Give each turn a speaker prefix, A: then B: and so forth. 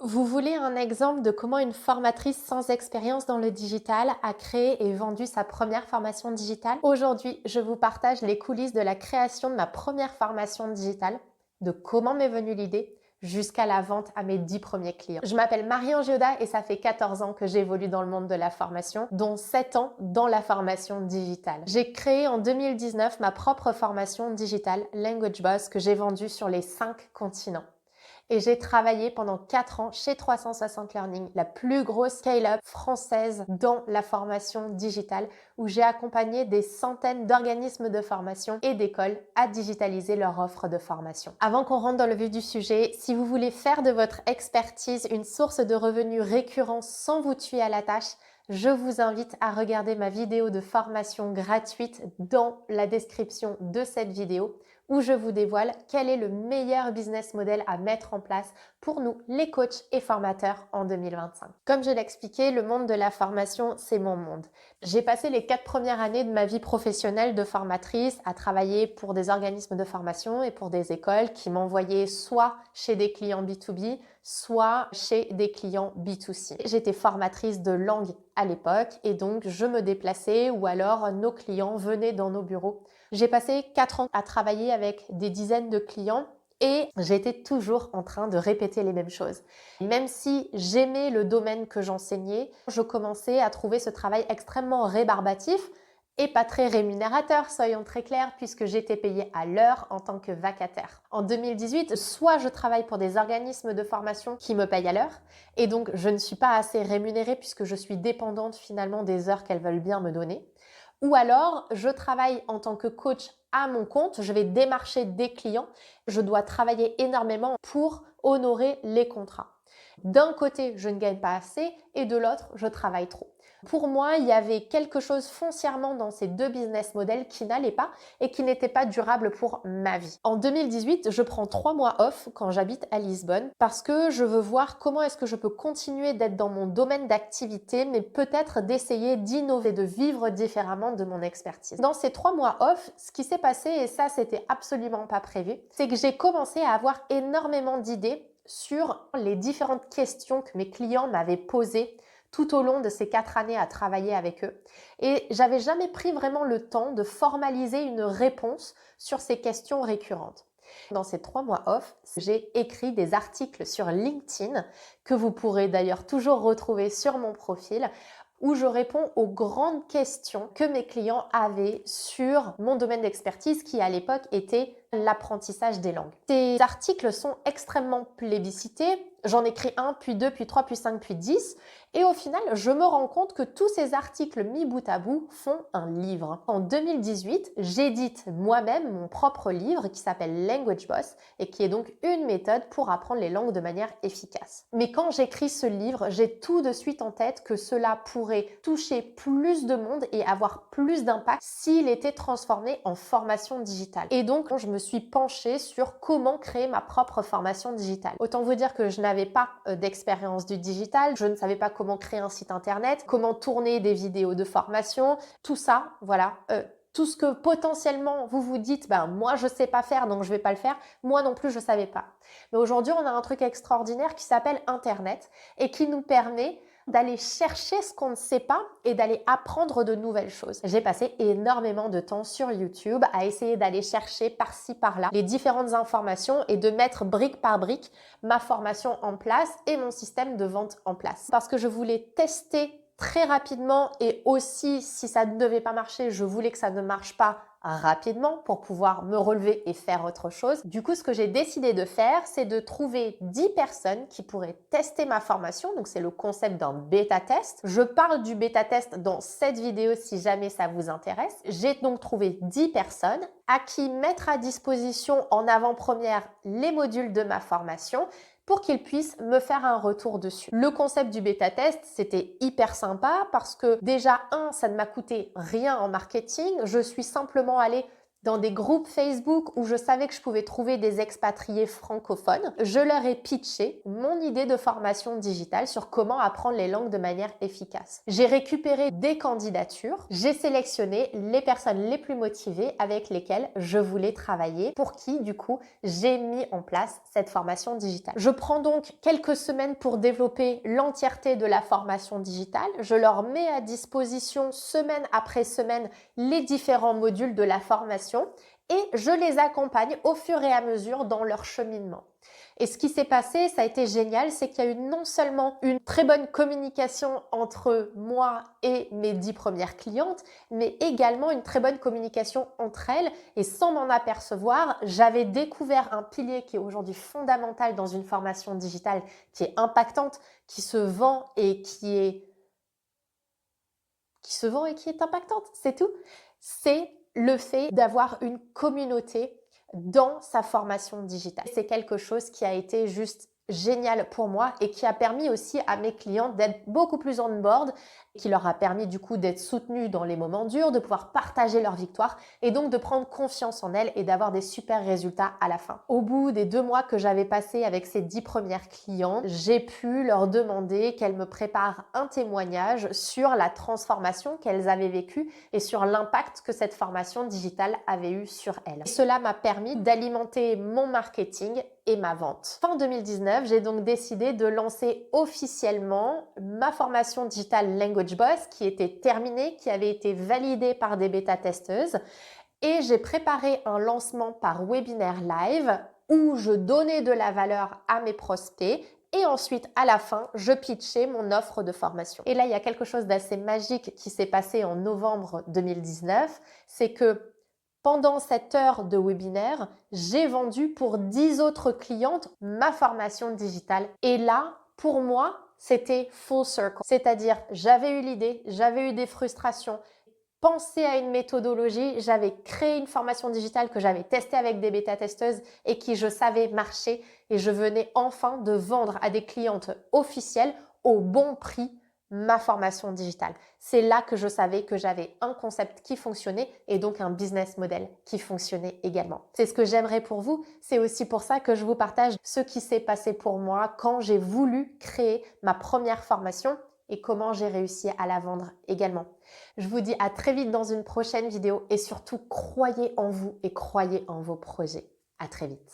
A: Vous voulez un exemple de comment une formatrice sans expérience dans le digital a créé et vendu sa première formation digitale? Aujourd'hui, je vous partage les coulisses de la création de ma première formation digitale, de comment m'est venue l'idée, jusqu'à la vente à mes 10 premiers clients. Je m'appelle Marie-Ange Yoda et ça fait 14 ans que j'évolue dans le monde de la formation, dont 7 ans dans la formation digitale. J'ai créé en 2019 ma propre formation digitale, Language Boss, que j'ai vendue sur les 5 continents. Et j'ai travaillé pendant 4 ans chez 360 Learning, la plus grosse scale-up française dans la formation digitale, où j'ai accompagné des centaines d'organismes de formation et d'écoles à digitaliser leur offre de formation. Avant qu'on rentre dans le vif du sujet, si vous voulez faire de votre expertise une source de revenus récurrents sans vous tuer à la tâche, je vous invite à regarder ma vidéo de formation gratuite dans la description de cette vidéo où je vous dévoile quel est le meilleur business model à mettre en place pour nous, les coachs et formateurs en 2025. Comme je l'expliquais, le monde de la formation, c'est mon monde. J'ai passé les 4 premières années de ma vie professionnelle de formatrice à travailler pour des organismes de formation et pour des écoles qui m'envoyaient soit chez des clients B2B, soit chez des clients B2C. J'étais formatrice de langue à l'époque et donc je me déplaçais ou alors nos clients venaient dans nos bureaux. J'ai passé 4 ans à travailler avec des dizaines de clients et j'étais toujours en train de répéter les mêmes choses. Même si j'aimais le domaine que j'enseignais, je commençais à trouver ce travail extrêmement rébarbatif et pas très rémunérateur, soyons très clairs, puisque j'étais payée à l'heure en tant que vacataire. En 2018, soit je travaille pour des organismes de formation qui me payent à l'heure, et donc je ne suis pas assez rémunérée puisque je suis dépendante finalement des heures qu'elles veulent bien me donner. Ou alors, je travaille en tant que coach à mon compte, je vais démarcher des clients, je dois travailler énormément pour honorer les contrats. D'un côté, je ne gagne pas assez et de l'autre, je travaille trop. Pour moi, il y avait quelque chose foncièrement dans ces deux business models qui n'allait pas et qui n'était pas durable pour ma vie. En 2018, je prends 3 mois off quand j'habite à Lisbonne parce que je veux voir comment est-ce que je peux continuer d'être dans mon domaine d'activité, mais peut-être d'essayer d'innover, de vivre différemment de mon expertise. Dans ces 3 mois off, ce qui s'est passé, et ça c'était absolument pas prévu, c'est que j'ai commencé à avoir énormément d'idées sur les différentes questions que mes clients m'avaient posées tout au long de ces 4 années à travailler avec eux. Et j'avais jamais pris vraiment le temps de formaliser une réponse sur ces questions récurrentes. Dans ces 3 mois off, j'ai écrit des articles sur LinkedIn que vous pourrez d'ailleurs toujours retrouver sur mon profil où je réponds aux grandes questions que mes clients avaient sur mon domaine d'expertise qui à l'époque était l'apprentissage des langues. Ces articles sont extrêmement plébiscités. J'en écris un, puis deux, puis trois, puis cinq, puis 10. Et au final, je me rends compte que tous ces articles mis bout à bout font un livre. En 2018, j'édite moi-même mon propre livre qui s'appelle Language Boss et qui est donc une méthode pour apprendre les langues de manière efficace. Mais quand j'écris ce livre, j'ai tout de suite en tête que cela pourrait toucher plus de monde et avoir plus d'impact s'il était transformé en formation digitale. Et donc, je me suis penchée sur comment créer ma propre formation digitale. Autant vous dire que je n'avais pas d'expérience du digital, je ne savais pas comment créer un site internet, comment tourner des vidéos de formation, tout ça, voilà. Tout ce que potentiellement vous vous dites, ben moi je sais pas faire donc je vais pas le faire, moi non plus je savais pas. Mais aujourd'hui on a un truc extraordinaire qui s'appelle Internet et qui nous permet d'aller chercher ce qu'on ne sait pas et d'aller apprendre de nouvelles choses. J'ai passé énormément de temps sur YouTube à essayer d'aller chercher par-ci par-là les différentes informations et de mettre brique par brique ma formation en place et mon système de vente en place. Parce que je voulais tester très rapidement et aussi si ça ne devait pas marcher, je voulais que ça ne marche pas rapidement pour pouvoir me relever et faire autre chose. Du coup, ce que j'ai décidé de faire, c'est de trouver 10 personnes qui pourraient tester ma formation. Donc, c'est le concept d'un bêta-test. Je parle du bêta-test dans cette vidéo si jamais ça vous intéresse. J'ai donc trouvé 10 personnes à qui mettre à disposition en avant-première les modules de ma formation pour qu'ils puissent me faire un retour dessus. Le concept du bêta-test, c'était hyper sympa parce que déjà, ça ne m'a coûté rien en marketing. Je suis simplement allée dans des groupes Facebook où je savais que je pouvais trouver des expatriés francophones. Je leur ai pitché mon idée de formation digitale sur comment apprendre les langues de manière efficace. J'ai récupéré des candidatures, j'ai sélectionné les personnes les plus motivées avec lesquelles je voulais travailler, pour qui, du coup, j'ai mis en place cette formation digitale. Je prends donc quelques semaines pour développer l'entièreté de la formation digitale. Je leur mets à disposition semaine après semaine les différents modules de la formation et je les accompagne au fur et à mesure dans leur cheminement. Et ce qui s'est passé, ça a été génial, c'est qu'il y a eu non seulement une très bonne communication entre moi et mes 10 premières clientes, mais également une très bonne communication entre elles. Et sans m'en apercevoir, j'avais découvert un pilier qui est aujourd'hui fondamental dans une formation digitale, qui est impactante, qui se vend et qui est impactante, c'est tout. C'est le fait d'avoir une communauté dans sa formation digitale. C'est quelque chose qui a été juste génial pour moi et qui a permis aussi à mes clients d'être beaucoup plus on board, qui leur a permis du coup d'être soutenus dans les moments durs, de pouvoir partager leur victoire et donc de prendre confiance en elles et d'avoir des super résultats à la fin. Au bout des 2 mois que j'avais passé avec ces 10 premières clientes, j'ai pu leur demander qu'elles me préparent un témoignage sur la transformation qu'elles avaient vécue et sur l'impact que cette formation digitale avait eu sur elles. Et cela m'a permis d'alimenter mon marketing et ma vente. Fin 2019, j'ai donc décidé de lancer officiellement ma formation digitale Language Boss qui était terminée, qui avait été validée par des bêta-testeuses et j'ai préparé un lancement par webinaire live où je donnais de la valeur à mes prospects et ensuite, à la fin, je pitchais mon offre de formation. Et là, il y a quelque chose d'assez magique qui s'est passé en novembre 2019, c'est que pendant cette heure de webinaire, j'ai vendu pour 10 autres clientes ma formation digitale. Et là, pour moi, c'était full circle. C'est-à-dire, j'avais eu l'idée, j'avais eu des frustrations, pensé à une méthodologie, j'avais créé une formation digitale que j'avais testée avec des bêta-testeuses et qui, je savais, marcher et je venais enfin de vendre à des clientes officielles au bon prix ma formation digitale. C'est là que je savais que j'avais un concept qui fonctionnait et donc un business model qui fonctionnait également. C'est ce que j'aimerais pour vous. C'est aussi pour ça que je vous partage ce qui s'est passé pour moi quand j'ai voulu créer ma première formation et comment j'ai réussi à la vendre également. Je vous dis à très vite dans une prochaine vidéo et surtout croyez en vous et croyez en vos projets. À très vite.